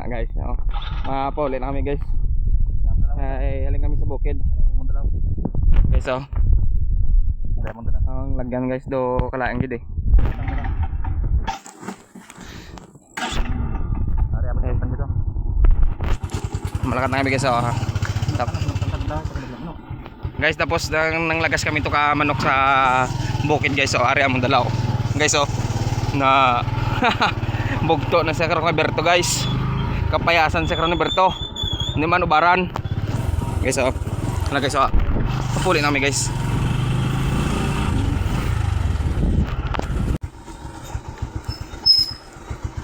Guys, no. Mapuli na kami guys. Aling kami sa bukid. Guys, oh. Ang lagyan guys do kalaang gid eh. Malakat na kami guys, oh. Guys, tapos nang lagas kami to ka manok sa bukid guys, oh. Area mong dalaw. Guys, oh. Na bugto na sa Karong Alberto guys. Kapayasan sa Karong Alberto. Hindi man ubaran. Guys, oh. Wala guys, oh. Papuli namin guys.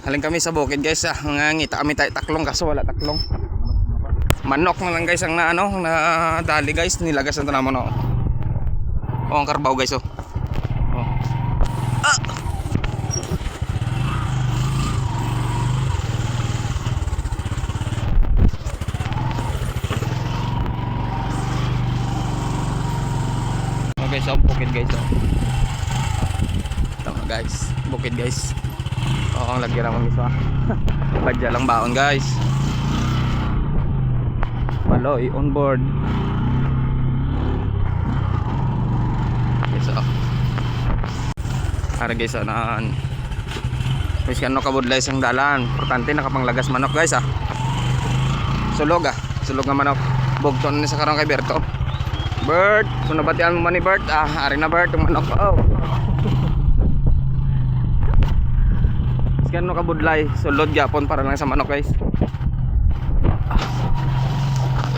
Haling kami sa bukid guys, ah. Ngangita kami tayo taklong kaso wala taklong. Manok na lang guys ang na ano, na dali guys, nilagas na naman oh. Oh, ang karbaw guys oh. Oh. Ah! Oh guys, oh, bukid guys oh. Tama guys, bukid guys. Oh, ang lagyan naman guys oh. Badya lang baon guys. Paloy on board. Guys, oh. Ara guys, oh, naan. Miskan no kabudlay sang dalan. Importante nakapanglagas manok guys ah. Sulog ah. Sulog nga manok. Bugton ni sa Karong Alberto. Bert, sunabatian mo man ni Bert. Ah, ari na Bert yung manok. Oh. Miskan no kabudlay. Sulod gyapon para lang sa manok guys.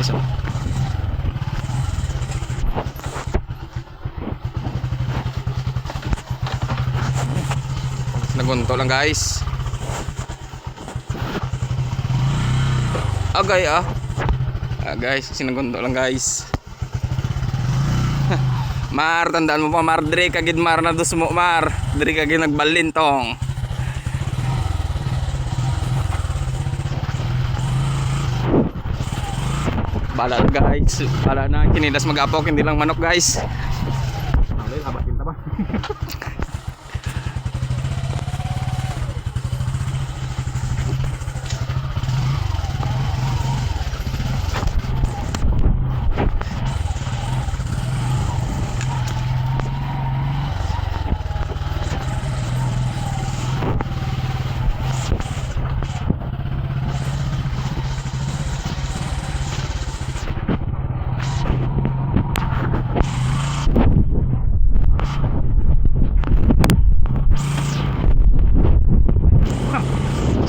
So, nagunto lang guys. Agay ah. Guys, sinagunto lang guys. Mar, tandaan mo pa Mar, diri kagid Mar na dusmo Mar. Diri kagid nagbalintong. Bala guys, bala na kinilas mag-apok, hindi lang manok guys. Alay, habatin ta ba?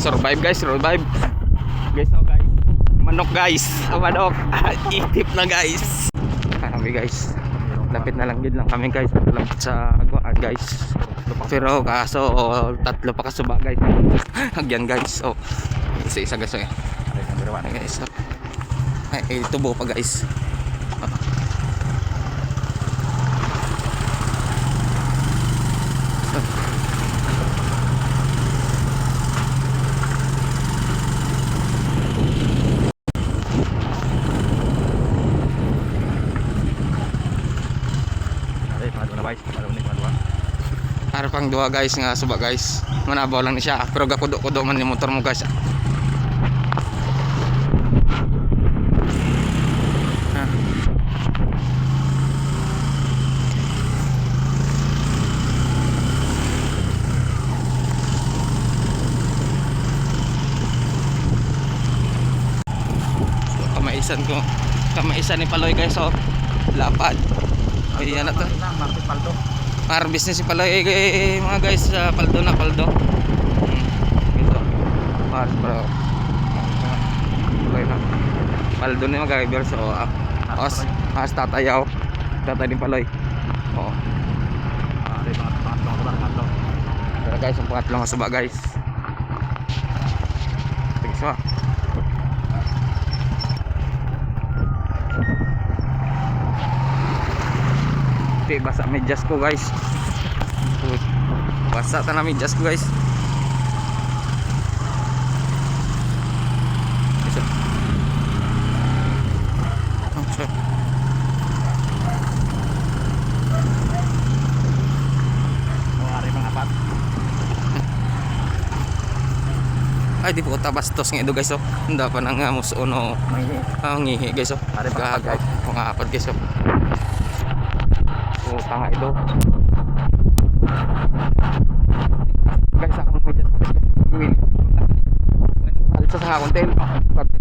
Survive guys, survive. Guys, oh guys. Manok guys. Oh, manok. Itip na guys. Kami guys. Lapit na lang gid lang kami guys. Lapit sa agwaan guys. Pero kaso tatlo pa kasuba guys. Hagyan guys. Oh. Isa-isa guys. Ay, guys. Ay, tubo pa guys. Para pang dua guys nga suba guys. Manabaw lang ni siya pero gakudo-kudo man ni motor mo guys. Kamaisan ni Paloy guys oh. Lapad. Ayan na to. Harvest na si Paloy mga guys sa paldo na paldo. Ito. Bro. Paloy na. Paldo ni mga guys so as tatayaw. Tatay din Paloy. Oh. Pero guys, ang pangatlong kasuba guys. Tigso. Okay, basa medyas ko guys. Basa ta na medyas ko guys. Ay di po tabastos nga ito guys oh. Handa pa nang musuno. Ngihi guys oh. Gagay. Mga apat guys oh. Puta nga ito. Guys ako mo dyan. Wili. Sa konten.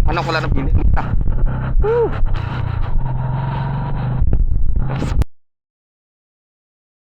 Ano ko lang napili. Woo!